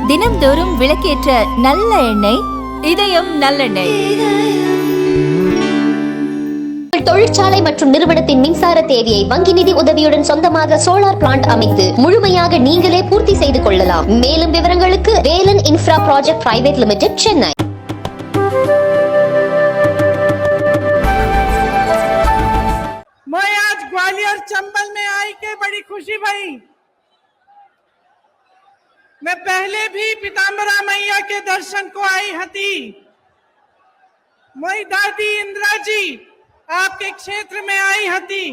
தினம்தோறும் விளக்கேற்ற நல்ல எண்ணெய் இதயம் நல்லெண்ணெய். தொழிற்சாலை மற்றும் நிறுவனத்தின் மின்சார தேவையை வங்கி நிதி உதவியுடன் சொந்தமாக சோலார் பிளான்ட் அமைத்து முழுமையாக நீங்களே பூர்த்தி செய்து கொள்ளலாம். மேலும் விவரங்களுக்கு Velan infra project private limited, Chennai. मैं आज ग्वालियर चंबल में आई के बड़ी खुशी भई। मैं पहले भी पीताम्बरा मैया के दर्शन को आई हती। मोई दादी इंदिरा जी आपके क्षेत्र में आई हती।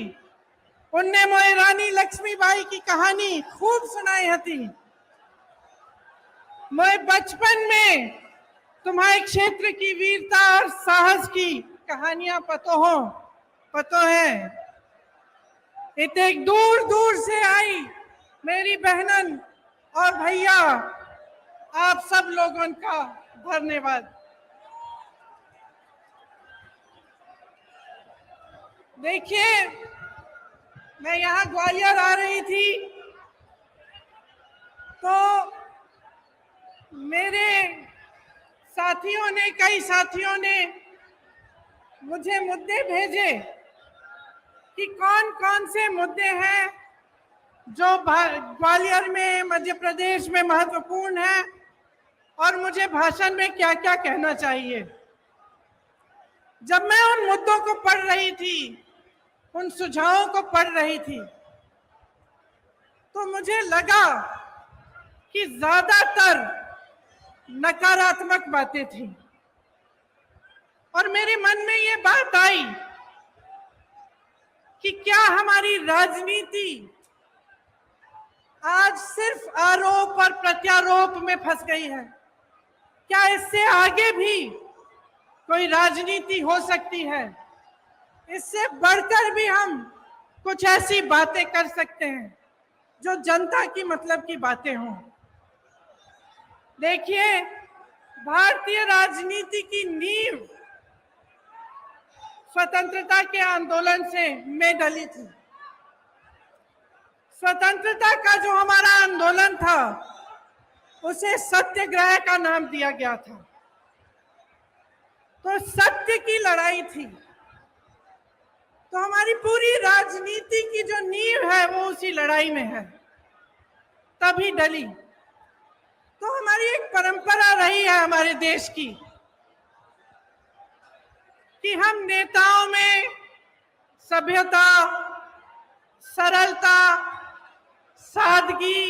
उनने मोए रानी लक्ष्मीबाई की कहानी खूब सुनाई हती। मैं बचपन में तुम्हारे क्षेत्र की वीरता और साहस की कहानियां पतो है। इतने दूर दूर से आई मेरी बहनन और भैया, आप सब लोगों का धन्यवाद। देखिए, मैं यहाँ ग्वालियर आ रही थी तो मेरे कई साथियों ने मुझे मुद्दे भेजे कि कौन कौन से मुद्दे हैं जो ग्वालियर में, मध्य प्रदेश में महत्वपूर्ण है और मुझे भाषण में क्या क्या कहना चाहिए। जब मैं उन मुद्दों को पढ़ रही थी, उन सुझावों को पढ़ रही थी, तो मुझे लगा कि ज्यादातर नकारात्मक बातें थी और मेरे मन में ये बात आई कि क्या हमारी राजनीति आज सिर्फ आरोप और प्रत्यारोप में फंस गई है? क्या इससे आगे भी कोई राजनीति हो सकती है? इससे बढ़कर भी हम कुछ ऐसी बातें कर सकते हैं जो जनता की मतलब की बातें हों। देखिए, भारतीय राजनीति की नींव स्वतंत्रता के आंदोलन से में डली थी। स्वतंत्रता का जो हमारा आंदोलन था उसे सत्याग्रह का नाम दिया गया था। तो सत्य की लड़ाई थी। तो हमारी पूरी राजनीति की जो नींव है वो उसी लड़ाई में है, तभी डली। तो हमारी एक परंपरा रही है हमारे देश की कि हम नेताओं में सभ्यता, सरलता, सादगी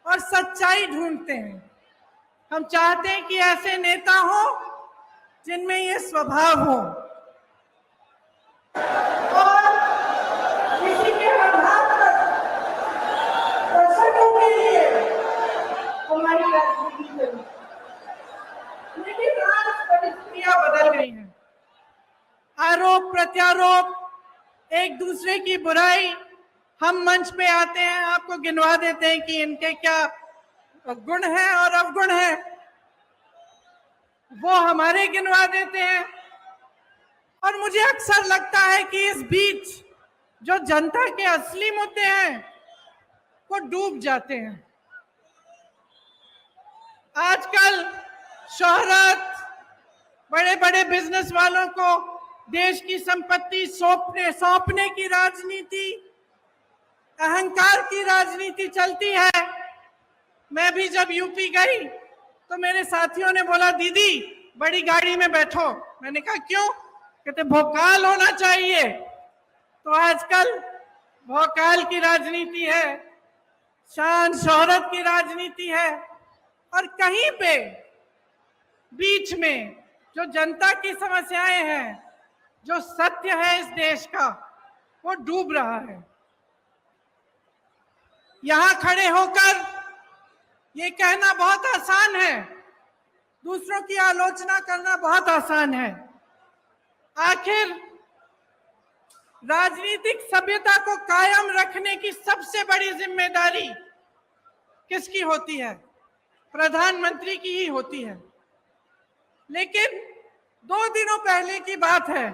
और सच्चाई ढूंढते हैं। हम चाहते हैं कि ऐसे नेता हो जिनमें ये स्वभाव हो और किसी के आधार पर दर्शकों के लिए हमारी राजनीति चली। लेकिन आज परिस्थितियां बदल गई हैं। आरोप प्रत्यारोप, एक दूसरे की बुराई, हम मंच पे आते हैं, आपको गिनवा देते हैं कि इनके क्या गुण हैं और अवगुण हैं, वो हमारे गिनवा देते हैं। और मुझे अक्सर लगता है कि इस बीच जो जनता के असली मुद्दे हैं वो डूब जाते हैं। आजकल शोहरत, बड़े बड़े बिजनेस वालों को देश की संपत्ति सौंपने की राजनीति, अहंकार की राजनीति चलती है। मैं भी जब यूपी गई तो मेरे साथियों ने बोला, दीदी बड़ी गाड़ी में बैठो। मैंने कहा क्यों? कहते भोकाल होना चाहिए। तो आजकल भोकाल की राजनीति है, शान शोहरत की राजनीति है और कहीं पे बीच में जो जनता की समस्याएं हैं, जो सत्य है इस देश का, वो डूब रहा है। यहां खड़े होकर ये कहना बहुत आसान है, दूसरों की आलोचना करना बहुत आसान है। आखिर राजनीतिक सभ्यता को कायम रखने की सबसे बड़ी जिम्मेदारी किसकी होती है? प्रधानमंत्री की ही होती है। लेकिन 2 दिनों पहले की बात है,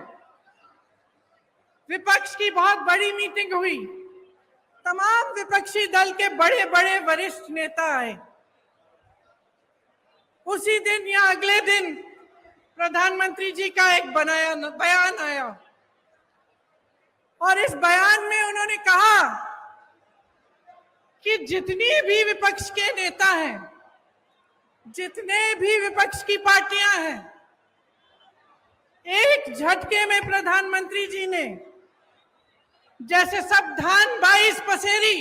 विपक्ष की बहुत बड़ी मीटिंग हुई तमाम विपक्षी दल के बड़े बड़े वरिष्ठ नेता आए। उसी दिन या अगले दिन प्रधानमंत्री जी का एक बयान आया और इस बयान में उन्होंने कहा कि जितनी भी विपक्ष के नेता हैं, जितने भी विपक्ष की पार्टियां हैं, एक झटके में प्रधानमंत्री जी ने जैसे सब धान 22 पसेरी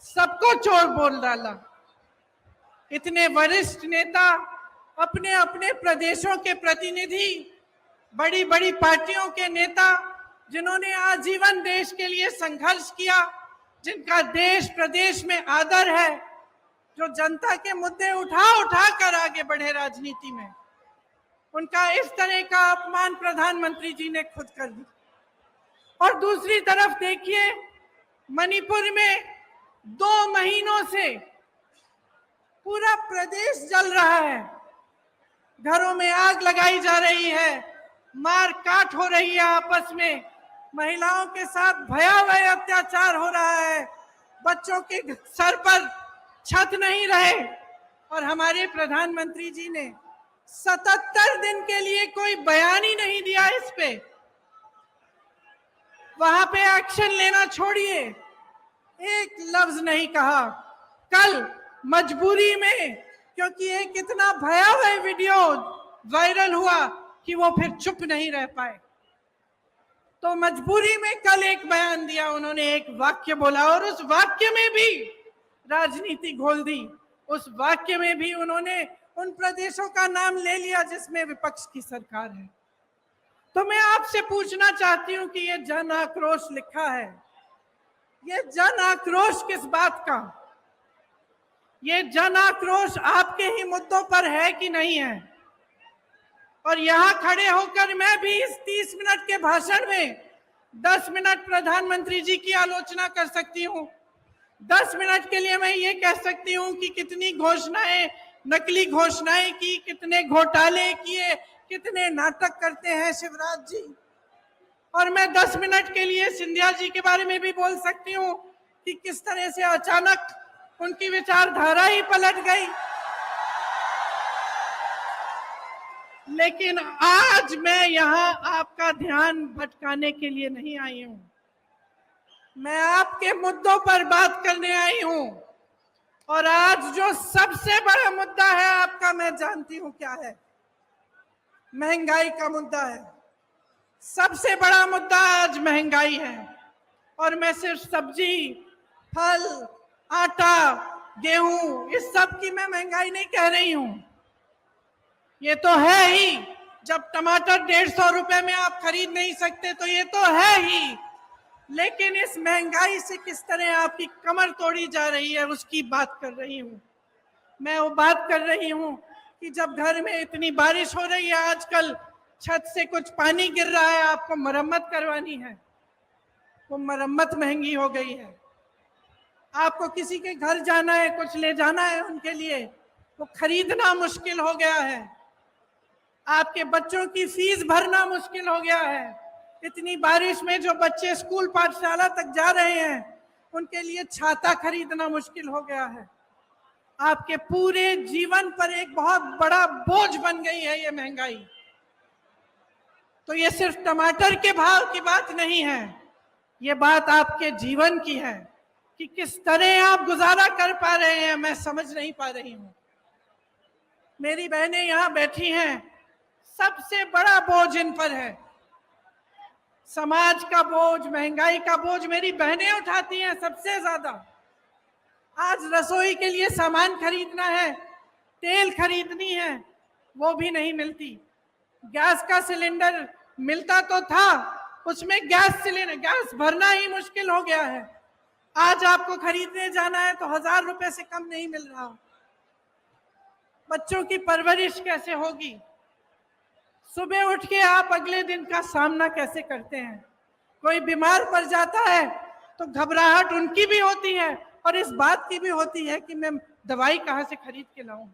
सबको चोर बोल डाला। इतने वरिष्ठ नेता, अपने अपने प्रदेशों के प्रतिनिधि, बड़ी बड़ी पार्टियों के नेता, जिन्होंने आजीवन देश के लिए संघर्ष किया, जिनका देश प्रदेश में आदर है, जो जनता के मुद्दे उठा कर आगे बढ़े राजनीति में, उनका इस तरह का अपमान प्रधानमंत्री जी ने खुद कर दिया। और दूसरी तरफ देखिए, मणिपुर में 2 महीनों से पूरा प्रदेश जल रहा है, घरों में आग लगाई जा रही है, मार काट हो रही है आपस में, महिलाओं के साथ भयावह अत्याचार हो रहा है, बच्चों के सर पर छत नहीं रहे, और हमारे प्रधानमंत्री जी ने 77 दिन के लिए कोई बयान ही नहीं दिया इस पे। वहां पे एक्शन लेना छोड़िए, एक लफ्ज नहीं कहा। कल मजबूरी में, क्योंकि एक इतना भयावह वीडियो वायरल हुआ कि वो फिर चुप नहीं रह पाए, तो मजबूरी में कल एक बयान दिया उन्होंने, एक वाक्य बोला और उस वाक्य में भी राजनीति घोल दी। उस वाक्य में भी उन्होंने उन प्रदेशों का नाम ले लिया जिसमें विपक्ष की सरकार है। तो मैं आपसे पूछना चाहती हूं कि ये जन आक्रोश लिखा है, ये जन आक्रोश किस बात का? ये जन आक्रोश आपके ही मुद्दों पर है कि नहीं है? और यहां खड़े होकर मैं भी इस 30 मिनट के भाषण में 10 मिनट प्रधानमंत्री जी की आलोचना कर सकती हूं। 10 मिनट के लिए मैं ये कह सकती हूं कि कितनी घोषणाएं, नकली घोषणाएं की, कितने घोटाले किए, कितने नाटक करते हैं शिवराज जी। और मैं 10 मिनट के लिए सिंधिया जी के बारे में भी बोल सकती हूँ कि किस तरह से अचानक उनकी विचारधारा ही पलट गई। लेकिन आज मैं यहाँ आपका ध्यान भटकाने के लिए नहीं आई हूँ, मैं आपके मुद्दों पर बात करने आई हूँ। और आज जो सबसे बड़ा मुद्दा है आपका, मैं जानती हूँ क्या है, महंगाई का मुद्दा है। सबसे बड़ा मुद्दा आज महंगाई है। और मैं सिर्फ सब्जी, फल, आटा, गेहूं, इस सब की मैं महंगाई नहीं कह रही हूं। ये तो है ही, जब टमाटर 150 रुपए में आप खरीद नहीं सकते तो ये तो है ही। लेकिन इस महंगाई से किस तरह आपकी कमर तोड़ी जा रही है उसकी बात कर रही हूं। मैं वो बात कर रही हूं कि जब घर में इतनी बारिश हो रही है, आजकल छत से कुछ पानी गिर रहा है, आपको मरम्मत करवानी है, वो मरम्मत महंगी हो गई है। आपको किसी के घर जाना है, कुछ ले जाना है उनके लिए, वो खरीदना मुश्किल हो गया है। आपके बच्चों की फीस भरना मुश्किल हो गया है। इतनी बारिश में जो बच्चे स्कूल पाठशाला तक जा रहे हैं, उनके लिए छाता खरीदना मुश्किल हो गया है। आपके पूरे जीवन पर एक बहुत बड़ा बोझ बन गई है ये महंगाई। तो ये सिर्फ टमाटर के भाव की बात नहीं है, ये बात आपके जीवन की है कि किस तरह आप गुजारा कर पा रहे हैं, मैं समझ नहीं पा रही हूं। मेरी बहनें यहाँ बैठी हैं, सबसे बड़ा बोझ इन पर है। समाज का बोझ, महंगाई का बोझ मेरी बहनें उठाती हैं सबसे ज्यादा। आज रसोई के लिए सामान खरीदना है, तेल खरीदनी है, वो भी नहीं मिलती। गैस का सिलेंडर मिलता तो था, उसमें गैस भरना ही मुश्किल हो गया है। आज आपको खरीदने जाना है तो 1000 रुपए से कम नहीं मिल रहा। बच्चों की परवरिश कैसे होगी? सुबह उठ के आप अगले दिन का सामना कैसे करते हैं? कोई बीमार पड़ जाता है तो घबराहट उनकी भी होती है और इस बात की भी होती है कि मैं दवाई कहाँ से खरीद के लाऊं।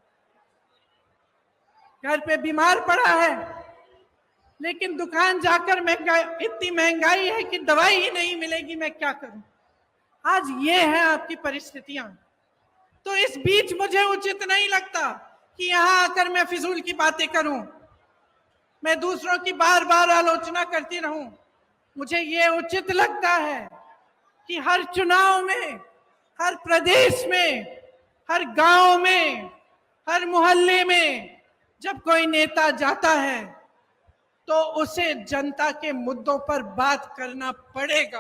घर पे बीमार पड़ा है, लेकिन दुकान जाकर इतनी महंगाई है कि दवाई ही नहीं मिलेगी, मैं क्या करूं? आज ये है आपकी परिस्थितियां। तो इस बीच मुझे उचित नहीं लगता कि यहां आकर मैं फिजूल की बातें करूं, मैं दूसरों की बार बार आलोचना करती रहूं। मुझे ये उचित लगता है कि हर चुनाव में, हर प्रदेश में, हर गांव में, हर मोहल्ले में जब कोई नेता जाता है तो उसे जनता के मुद्दों पर बात करना पड़ेगा।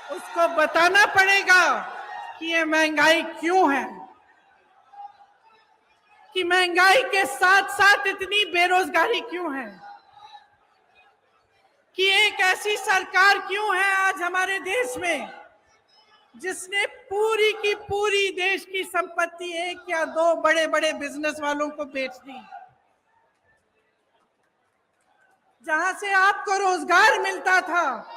उसको बताना पड़ेगा कि ये महंगाई क्यों है, कि महंगाई के साथ साथ इतनी बेरोजगारी क्यों है, कि एक ऐसी सरकार क्यों है आज हमारे देश में जिसने पूरी की पूरी देश की संपत्ति एक या दो बड़े बड़े बिजनेस वालों को बेच दी। जहां से आपको रोजगार मिलता था,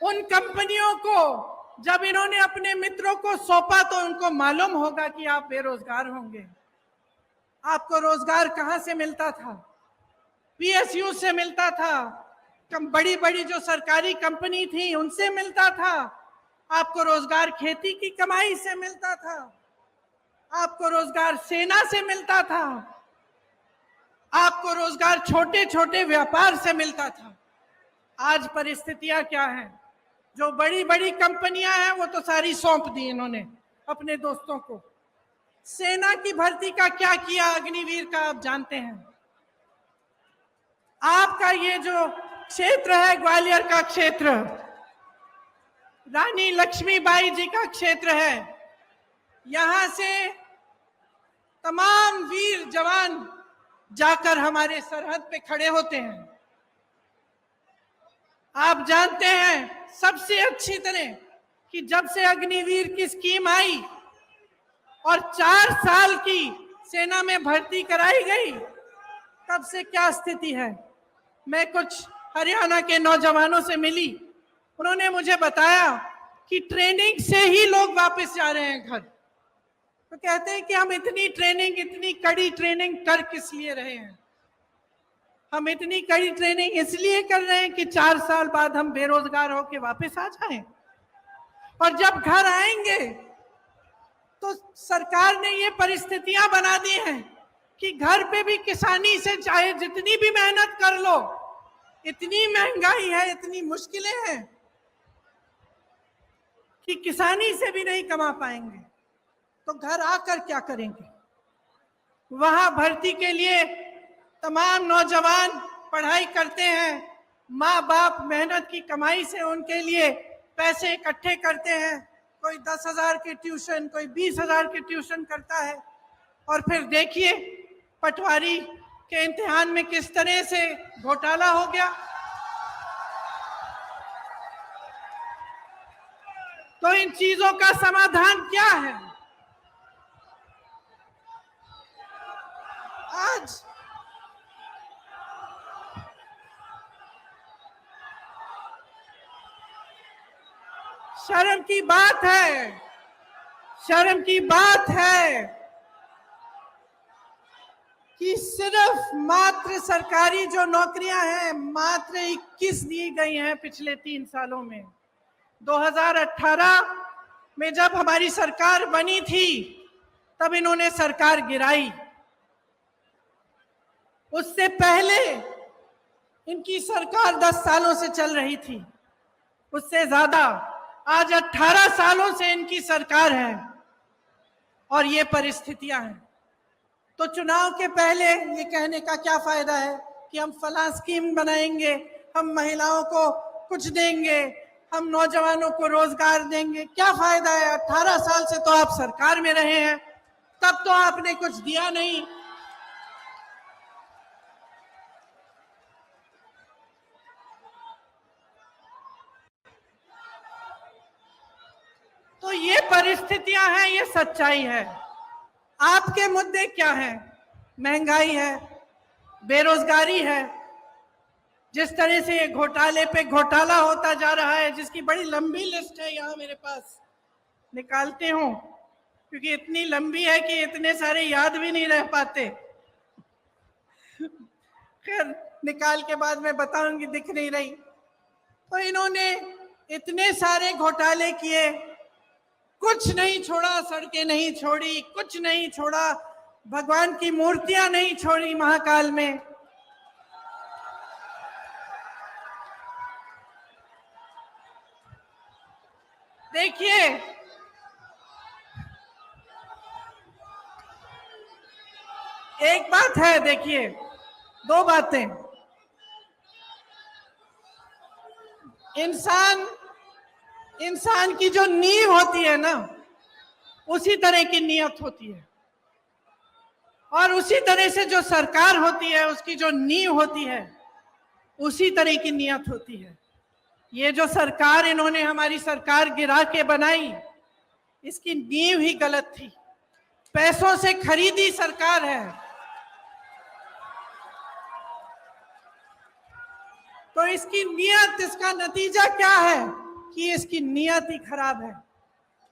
उन कंपनियों को जब इन्होंने अपने मित्रों को सौंपा तो उनको मालूम होगा कि आप बेरोजगार होंगे। आपको रोजगार कहां से मिलता था? पीएसयू से मिलता था, बड़ी बड़ी जो सरकारी कंपनी थी उनसे मिलता था। आपको रोजगार खेती की कमाई से मिलता था, आपको रोजगार सेना से मिलता था, आपको रोजगार छोटे छोटे व्यापार से मिलता था। आज परिस्थितियां क्या हैं? जो बड़ी बड़ी कंपनियां हैं वो तो सारी सौंप दी इन्होंने अपने दोस्तों को। सेना की भर्ती का क्या किया अग्निवीर का आप जानते हैं। आपका ये जो क्षेत्र है, ग्वालियर का क्षेत्र, रानी लक्ष्मीबाई जी का क्षेत्र है, यहां से तमाम वीर जवान जाकर हमारे सरहद पे खड़े होते हैं। आप जानते हैं सबसे अच्छी तरह कि जब से अग्निवीर की स्कीम आई और 4 साल की सेना में भर्ती कराई गई, तब से क्या स्थिति है। मैं कुछ हरियाणा के नौजवानों से मिली, उन्होंने मुझे बताया कि ट्रेनिंग से ही लोग वापस जा रहे हैं घर। तो कहते हैं कि हम इतनी ट्रेनिंग, इतनी कड़ी ट्रेनिंग कर किस लिए रहे हैं। हम इतनी कड़ी ट्रेनिंग इसलिए कर रहे हैं कि 4 साल बाद हम बेरोजगार होकर वापस आ जाएं, और जब घर आएंगे तो सरकार ने ये परिस्थितियां बना दी हैं कि घर पे भी किसानी से चाहे जितनी भी मेहनत कर लो, इतनी महंगाई है, इतनी मुश्किलें हैं कि किसानी से भी नहीं कमा पाएंगे। तो घर आकर क्या करेंगे? वहां भर्ती के लिए तमाम नौजवान पढ़ाई करते हैं, माँ बाप मेहनत की कमाई से उनके लिए पैसे इकट्ठे करते हैं। कोई 10,000 के ट्यूशन, कोई 20,000 के ट्यूशन करता है, और फिर देखिए पटवारी के इम्तिहान में किस तरह से घोटाला हो गया। तो इन चीजों का समाधान क्या है? आज शर्म की बात है, शर्म की बात है कि सिर्फ मात्र सरकारी जो नौकरियां हैं मात्र 21 दी गई हैं पिछले 3 सालों में। 2018 में जब हमारी सरकार बनी थी तब इन्होंने सरकार गिराई। उससे पहले इनकी सरकार 10 सालों से चल रही थी, उससे ज्यादा। आज 18 सालों से इनकी सरकार है और ये परिस्थितियां हैं। तो चुनाव के पहले ये कहने का क्या फायदा है कि हम फलां स्कीम बनाएंगे, हम महिलाओं को कुछ देंगे, हम नौजवानों को रोजगार देंगे। क्या फायदा है? 18 साल से तो आप सरकार में रहे हैं, तब तो आपने कुछ दिया नहीं। तो ये परिस्थितियां हैं, ये सच्चाई है। आपके मुद्दे क्या हैं? महंगाई है, बेरोजगारी है। जिस तरह से ये घोटाले पे घोटाला होता जा रहा है, जिसकी बड़ी लंबी लिस्ट है, यहाँ मेरे पास निकालते हूँ क्योंकि इतनी लंबी है कि इतने सारे याद भी नहीं रह पाते। खैर निकाल के बाद में बताऊंगी, दिख नहीं रही। तो इन्होंने इतने सारे घोटाले किए, कुछ नहीं छोड़ा, सड़कें नहीं छोड़ी, कुछ नहीं छोड़ा, भगवान की मूर्तियां नहीं छोड़ी महाकाल में। देखिए, एक बात है, देखिए, दो बातें। इंसान की जो नींव होती है ना, उसी तरह की नियत होती है, और उसी तरह से जो सरकार होती है, उसकी जो नींव होती है, उसी तरह की नियत होती है। ये जो सरकार इन्होंने हमारी सरकार गिरा के बनाई, इसकी नींव ही गलत थी। पैसों से खरीदी सरकार है। तो इसकी नियत, इसका नतीजा क्या है कि इसकी नियत ही खराब है।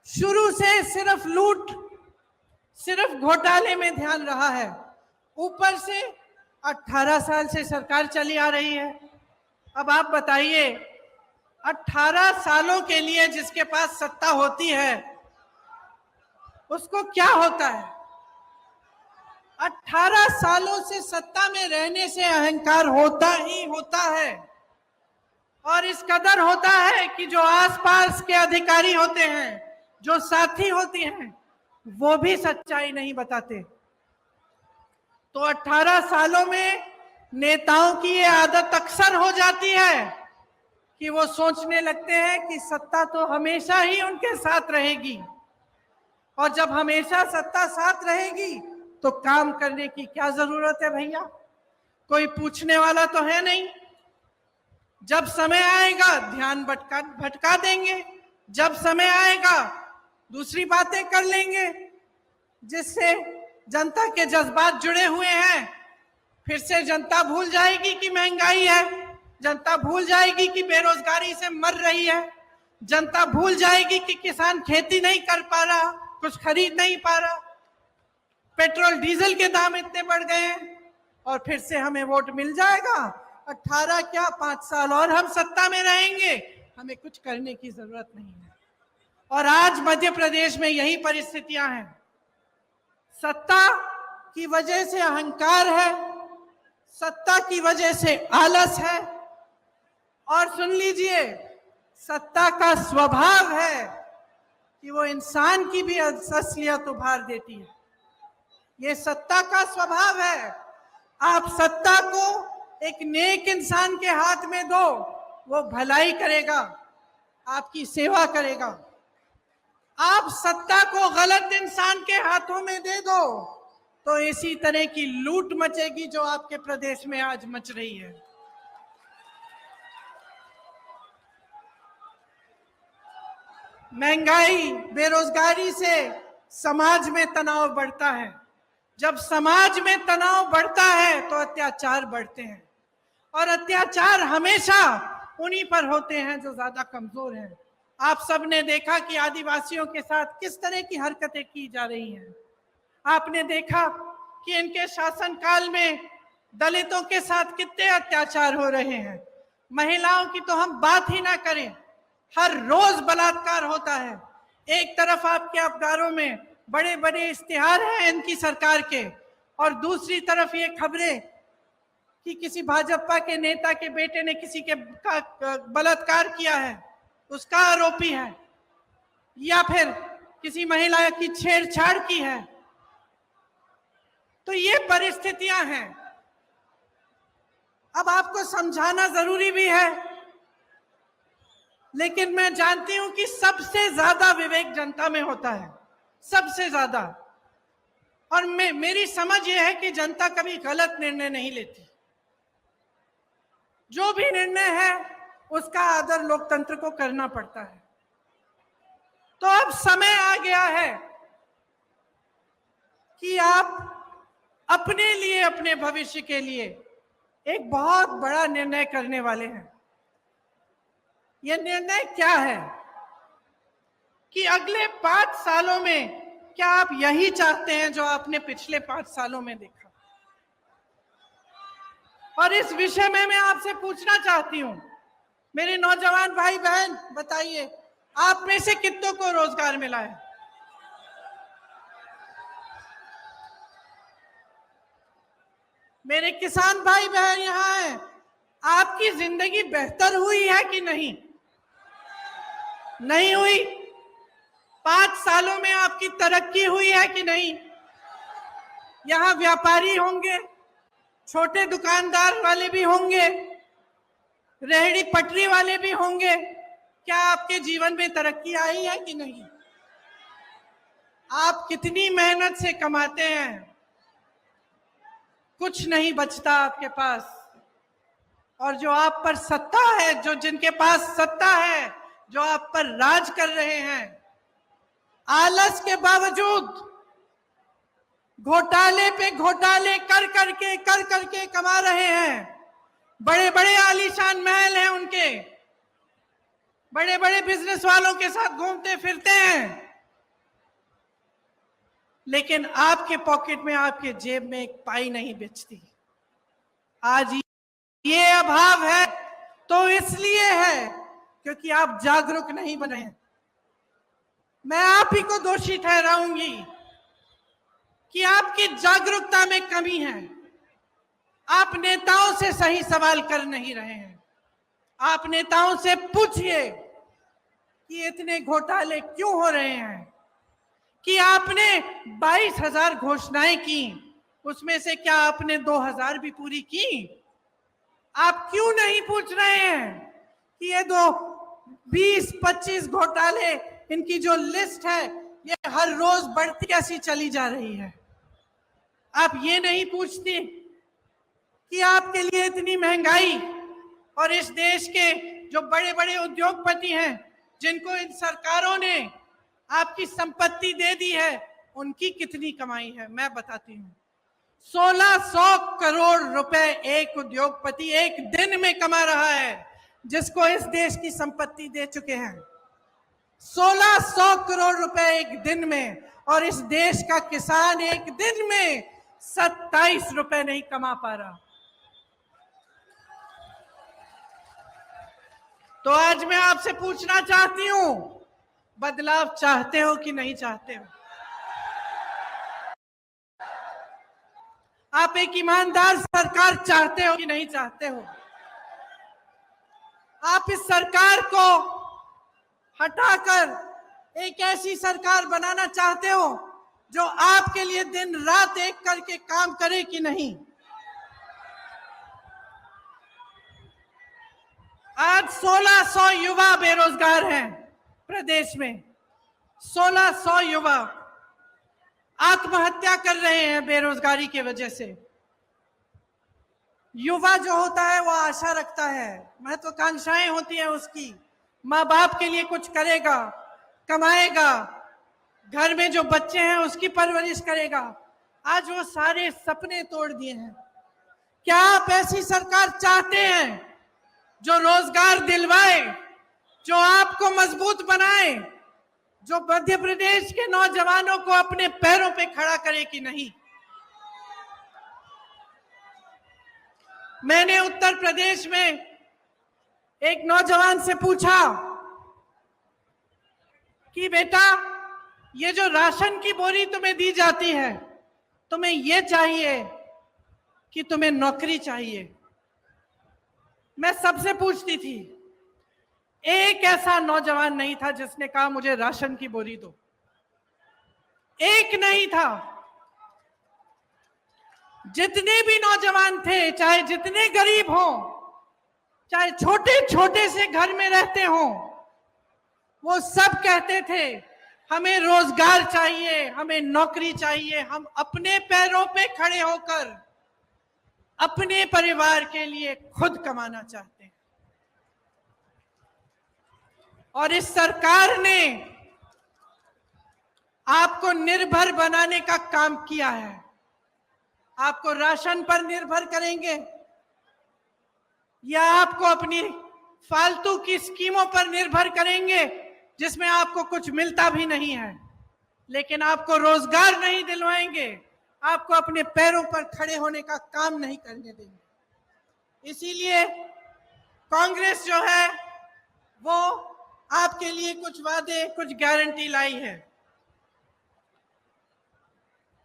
शुरू से सिर्फ लूट, सिर्फ घोटाले में ध्यान रहा है। ऊपर से 18 साल से सरकार चली आ रही है। अब आप बताइए, 18 सालों के लिए जिसके पास सत्ता होती है, उसको क्या होता है? 18 सालों से सत्ता में रहने से अहंकार होता ही होता है, और इस कदर होता है कि जो आसपास के अधिकारी होते हैं, जो साथी होते हैं, वो भी सच्चाई नहीं बताते। तो 18 सालों में नेताओं की ये आदत अक्सर हो जाती है कि वो सोचने लगते हैं कि सत्ता तो हमेशा ही उनके साथ रहेगी, और जब हमेशा सत्ता साथ रहेगी तो काम करने की क्या जरूरत है भैया? कोई पूछने वाला तो है नहीं। जब समय आएगा ध्यान भटका देंगे, जब समय आएगा दूसरी बातें कर लेंगे, जिससे जनता के जज्बात जुड़े हुए हैं। फिर से जनता भूल जाएगी कि महंगाई है, जनता भूल जाएगी कि बेरोजगारी से मर रही है, जनता भूल जाएगी कि किसान खेती नहीं कर पा रहा, कुछ खरीद नहीं पा रहा, पेट्रोल डीजल के दाम इतने बढ़ गए हैं, और फिर से हमें वोट मिल जाएगा। 18 क्या 5 साल और हम सत्ता में रहेंगे, हमें कुछ करने की जरूरत नहीं है। और आज मध्य प्रदेश में यही परिस्थितियां हैं। सत्ता की वजह से अहंकार है, सत्ता की वजह से आलस है, और सुन लीजिए, सत्ता का स्वभाव है कि वो इंसान की भी असलियत उभार देती है। ये सत्ता का स्वभाव है। आप सत्ता को एक नेक इंसान के हाथ में दो, वो भलाई करेगा, आपकी सेवा करेगा। आप सत्ता को गलत इंसान के हाथों में दे दो तो इसी तरह की लूट मचेगी जो आपके प्रदेश में आज मच रही है। महंगाई, बेरोजगारी से समाज में तनाव बढ़ता है। जब समाज में तनाव बढ़ता है तो अत्याचार बढ़ते हैं, और अत्याचार हमेशा उन्हीं पर होते हैं जो ज्यादा कमजोर हैं। आप सबने देखा कि आदिवासियों के साथ किस तरह की हरकतें की जा रही हैं। आपने देखा कि इनके शासनकाल में दलितों के साथ कितने अत्याचार हो रहे हैं। महिलाओं की तो हम बात ही ना करें, हर रोज बलात्कार होता है। एक तरफ आपके अखबारों में बड़े बड़े इश्तिहार हैं इनकी सरकार के, और दूसरी तरफ ये खबरें कि किसी भाजपा के नेता के बेटे ने किसी के बलात्कार किया है, उसका आरोपी है, या फिर किसी महिला की छेड़छाड़ की है। तो ये परिस्थितियां हैं। अब आपको समझाना जरूरी भी है, लेकिन मैं जानती हूं कि सबसे ज्यादा विवेक जनता में होता है, सबसे ज्यादा। और मेरी समझ यह है कि जनता कभी गलत निर्णय नहीं लेती। जो भी निर्णय है उसका आदर लोकतंत्र को करना पड़ता है। तो अब समय आ गया है कि आप अपने लिए, अपने भविष्य के लिए एक बहुत बड़ा निर्णय करने वाले हैं। यह निर्णय क्या है कि अगले 5 सालों में क्या आप यही चाहते हैं जो आपने पिछले 5 सालों में देखा? और इस विषय में मैं आपसे पूछना चाहती हूं मेरे नौजवान भाई बहन बताइए, आप में से कितनों को रोजगार मिला है? मेरे किसान भाई बहन यहाँ हैं, आपकी जिंदगी बेहतर हुई है कि नहीं? नहीं हुई? 5 सालों में आपकी तरक्की हुई है कि नहीं? यहाँ व्यापारी होंगे, छोटे दुकानदार वाले भी होंगे, रेहड़ी पटरी वाले भी होंगे, क्या आपके जीवन में तरक्की आई है कि नहीं? आप कितनी मेहनत से कमाते हैं, कुछ नहीं बचता आपके पास। और जो आप पर सत्ता है, जो जिनके पास सत्ता है, जो आप पर राज कर रहे हैं, आलस के बावजूद घोटाले पे घोटाले कर करके कमा रहे हैं। बड़े बड़े आलीशान महल हैं उनके, बड़े बड़े बिजनेस वालों के साथ घूमते फिरते हैं, लेकिन आपके पॉकेट में, आपके जेब में एक पाई नहीं बचती। आज ये अभाव है तो इसलिए है क्योंकि आप जागरूक नहीं बने। मैं आप ही को दोषी ठहराऊंगी कि आपकी जागरूकता में कमी है। आप नेताओं से सही सवाल कर नहीं रहे हैं। आप नेताओं से पूछिए कि इतने घोटाले क्यों हो रहे हैं, कि आपने 22,000 घोषणाएं की, उसमें से क्या आपने 2,000 भी पूरी की? आप क्यों नहीं पूछ रहे हैं कि ये 20-25 घोटाले, इनकी जो लिस्ट है ये हर रोज बढ़ती कैसी चली जा रही है? आप ये नहीं पूछते कि आपके लिए इतनी महंगाई और इस देश के जो बड़े बड़े उद्योगपति हैं, जिनको इन सरकारों ने आपकी संपत्ति दे दी है, उनकी कितनी कमाई है? मैं बताती हूँ। 1600 करोड़ रुपए एक उद्योगपति एक दिन में कमा रहा है, जिसको इस देश की संपत्ति दे चुके हैं। 1600 करोड़ रुपए एक दिन में, और इस देश का किसान एक दिन में 27 रुपए नहीं कमा पा रहा। तो आज मैं आपसे पूछना चाहती हूं, बदलाव चाहते हो कि नहीं चाहते हो? आप एक ईमानदार सरकार चाहते हो कि नहीं चाहते हो? आप इस सरकार को हटाकर एक ऐसी सरकार बनाना चाहते हो जो आपके लिए दिन रात एक करके काम करे कि नहीं? आज 1600 युवा बेरोजगार हैं प्रदेश में। 1600 युवा आत्महत्या कर रहे हैं बेरोजगारी की वजह से। युवा जो होता है वो आशा रखता है, महत्वाकांक्षाएं होती हैं उसकी, माँ बाप के लिए कुछ करेगा, कमाएगा, घर में जो बच्चे हैं उसकी परवरिश करेगा। आज वो सारे सपने तोड़ दिए हैं। क्या आप ऐसी सरकार चाहते हैं जो रोजगार दिलवाए, जो आपको मजबूत बनाए, जो मध्य प्रदेश के नौजवानों को अपने पैरों पे खड़ा करे कि नहीं? मैंने उत्तर प्रदेश में एक नौजवान से पूछा कि बेटा, ये जो राशन की बोरी तुम्हें दी जाती है, तुम्हें ये चाहिए कि तुम्हें नौकरी चाहिए? मैं सबसे पूछती थी, एक ऐसा नौजवान नहीं था जिसने कहा मुझे राशन की बोरी दो। एक नहीं था। जितने भी नौजवान थे, चाहे जितने गरीब हों, चाहे छोटे छोटे से घर में रहते हों, वो सब कहते थे हमें रोजगार चाहिए, हमें नौकरी चाहिए, हम अपने पैरों पे खड़े होकर अपने परिवार के लिए खुद कमाना चाहते हैं। और इस सरकार ने आपको निर्भर बनाने का काम किया है। आपको राशन पर निर्भर करेंगे या आपको अपनी फालतू की स्कीमों पर निर्भर करेंगे जिसमें आपको कुछ मिलता भी नहीं है, लेकिन आपको रोजगार नहीं दिलवाएंगे, आपको अपने पैरों पर खड़े होने का काम नहीं करने देंगे। इसीलिए कांग्रेस जो है वो आपके लिए कुछ वादे, कुछ गारंटी लाई है।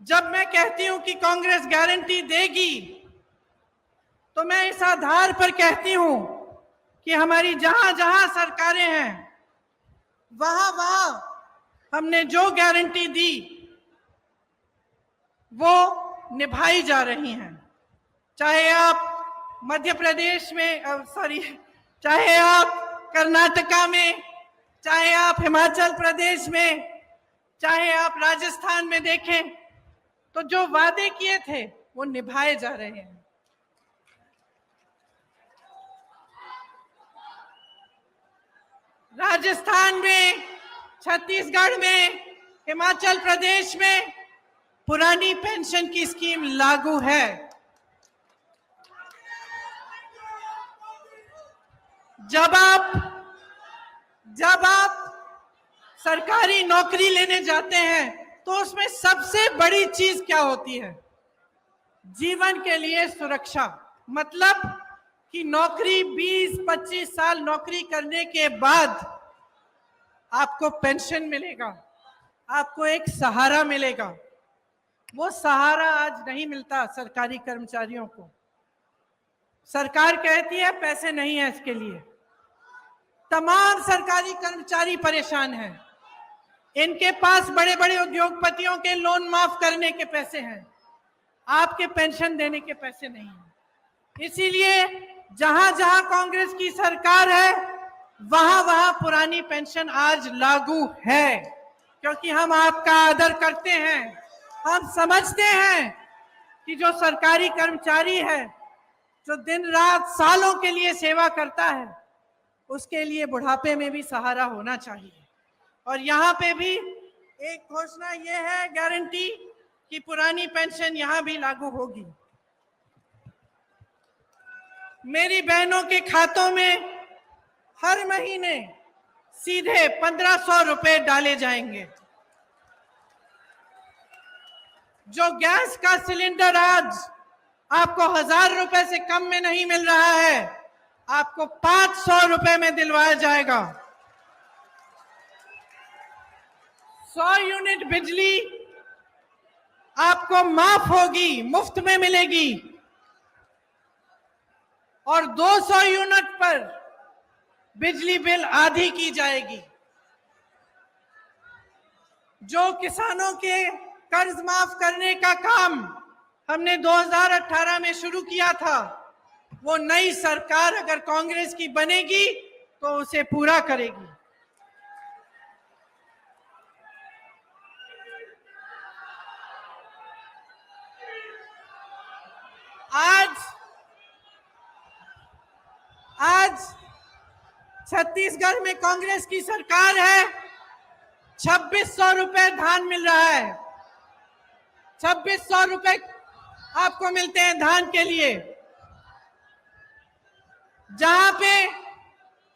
जब मैं कहती हूं कि कांग्रेस गारंटी देगी, तो मैं इस आधार पर कहती हूं कि हमारी जहां जहां सरकारें हैं, वहां वहां हमने जो गारंटी दी वो निभाई जा रही हैं। चाहे आप मध्य प्रदेश में चाहे आप कर्नाटका में, चाहे आप हिमाचल प्रदेश में, चाहे आप राजस्थान में देखें, तो जो वादे किए थे वो निभाए जा रहे हैं। राजस्थान में, छत्तीसगढ़ में, हिमाचल प्रदेश में पुरानी पेंशन की स्कीम लागू है। जब आप सरकारी नौकरी लेने जाते हैं तो उसमें सबसे बड़ी चीज क्या होती है? जीवन के लिए सुरक्षा। मतलब कि नौकरी 20-25 साल नौकरी करने के बाद आपको पेंशन मिलेगा, आपको एक सहारा मिलेगा। वो सहारा आज नहीं मिलता सरकारी कर्मचारियों को। सरकार कहती है पैसे नहीं है इसके लिए। तमाम सरकारी कर्मचारी परेशान हैं। इनके पास बड़े बड़े उद्योगपतियों के लोन माफ करने के पैसे हैं, आपके पेंशन देने के पैसे नहीं हैं। इसीलिए जहां जहां कांग्रेस की सरकार है वहां वहां पुरानी पेंशन आज लागू है, क्योंकि हम आपका आदर करते हैं। हम समझते हैं कि जो सरकारी कर्मचारी है, जो दिन रात सालों के लिए सेवा करता है, उसके लिए बुढ़ापे में भी सहारा होना चाहिए। और यहाँ पे भी एक घोषणा ये है, गारंटी, कि पुरानी पेंशन यहाँ भी लागू होगी। मेरी बहनों के खातों में हर महीने सीधे 1500 रुपए डाले जाएंगे। जो गैस का सिलेंडर आज आपको 1000 रुपए से कम में नहीं मिल रहा है, आपको 500 रुपए में दिलवाया जाएगा। 100 यूनिट बिजली आपको माफ होगी, मुफ्त में मिलेगी। और 200 यूनिट पर बिजली बिल आधी की जाएगी। जो किसानों के कर्ज माफ करने का काम हमने 2018 में शुरू किया था, वो नई सरकार अगर कांग्रेस की बनेगी तो उसे पूरा करेगी। आज छत्तीसगढ़ में कांग्रेस की सरकार है, 2600 रुपए धान मिल रहा है। 2600 रुपए आपको मिलते हैं धान के लिए। जहां पे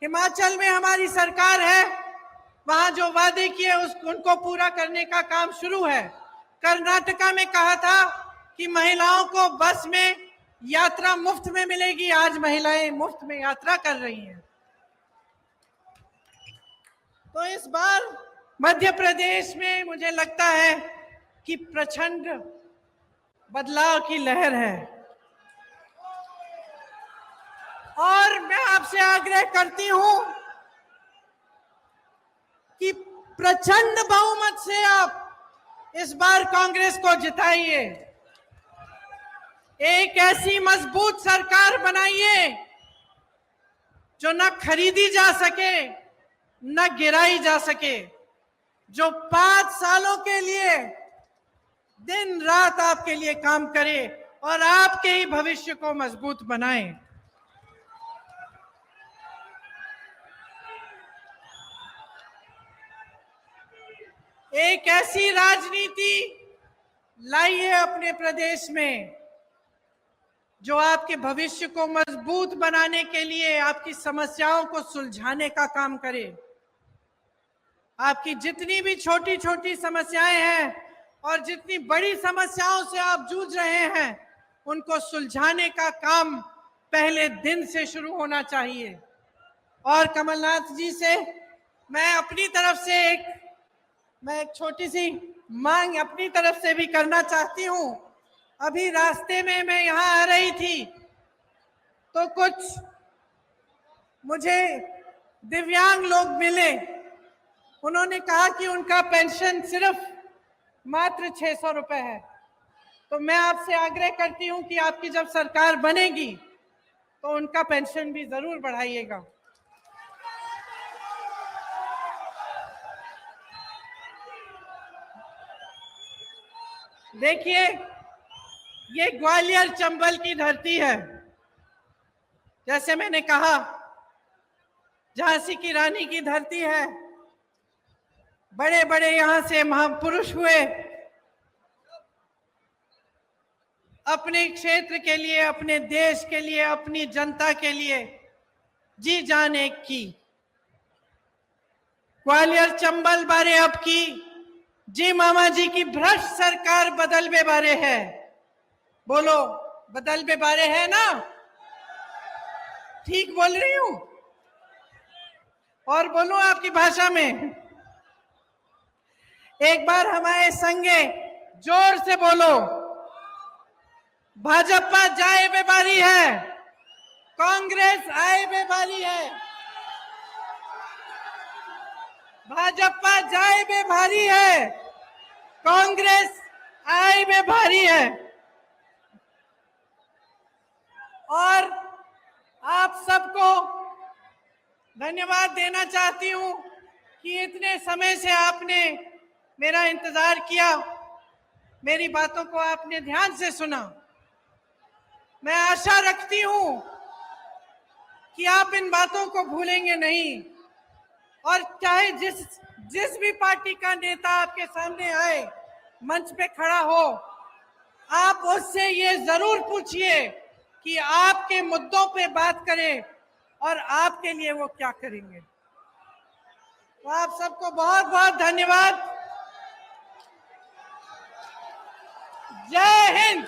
हिमाचल में हमारी सरकार है, वहां जो वादे किए उनको पूरा करने का काम शुरू है। कर्नाटका में कहा था कि महिलाओं को बस में यात्रा मुफ्त में मिलेगी, आज महिलाएं मुफ्त में यात्रा कर रही हैं। तो इस बार मध्य प्रदेश में मुझे लगता है कि प्रचंड बदलाव की लहर है। और मैं आपसे आग्रह करती हूं कि प्रचंड बहुमत से आप इस बार कांग्रेस को जिताइए। एक ऐसी मजबूत सरकार बनाइए जो न खरीदी जा सके न गिराई जा सके, जो 5 सालों के लिए दिन रात आपके लिए काम करे और आपके ही भविष्य को मजबूत बनाए। एक ऐसी राजनीति लाइए अपने प्रदेश में जो आपके भविष्य को मजबूत बनाने के लिए आपकी समस्याओं को सुलझाने का काम करे। आपकी जितनी भी छोटी छोटी समस्याएं हैं और जितनी बड़ी समस्याओं से आप जूझ रहे हैं, उनको सुलझाने का काम पहले दिन से शुरू होना चाहिए। और कमलनाथ जी से मैं अपनी तरफ से एक छोटी सी मांग अपनी तरफ से भी करना चाहती हूं। अभी रास्ते में मैं यहाँ आ रही थी तो कुछ मुझे दिव्यांग लोग मिले। उन्होंने कहा कि उनका पेंशन सिर्फ मात्र 600 रुपए है। तो मैं आपसे आग्रह करती हूं कि आपकी जब सरकार बनेगी तो उनका पेंशन भी जरूर बढ़ाइएगा। देखिए, ये ग्वालियर चंबल की धरती है। जैसे मैंने कहा, झांसी की रानी की धरती है। बड़े बड़े यहां से महापुरुष हुए, अपने क्षेत्र के लिए, अपने देश के लिए, अपनी जनता के लिए जी जान एक की। ग्वालियर चंबल बारे अब की जी मामा जी की भ्रष्ट सरकार बदलबे बारे है। बोलो, बदलबे बारे है ना? ठीक बोल रही हूं? और बोलूं आपकी भाषा में? एक बार हमारे संगे जोर से बोलो, भाजपा जाए बे बारी है, कांग्रेस आए बे बारी है। भाजपा जाए बे भारी है, कांग्रेस आए बे भारी है। और आप सबको धन्यवाद देना चाहती हूं कि इतने समय से आपने मेरा इंतजार किया, मेरी बातों को आपने ध्यान से सुना। मैं आशा रखती हूं कि आप इन बातों को भूलेंगे नहीं। और चाहे जिस भी पार्टी का नेता आपके सामने आए, मंच पे खड़ा हो, आप उससे ये जरूर पूछिए कि आपके मुद्दों पे बात करें और आपके लिए वो क्या करेंगे। तो आप सबको बहुत बहुत धन्यवाद। जय हिंद।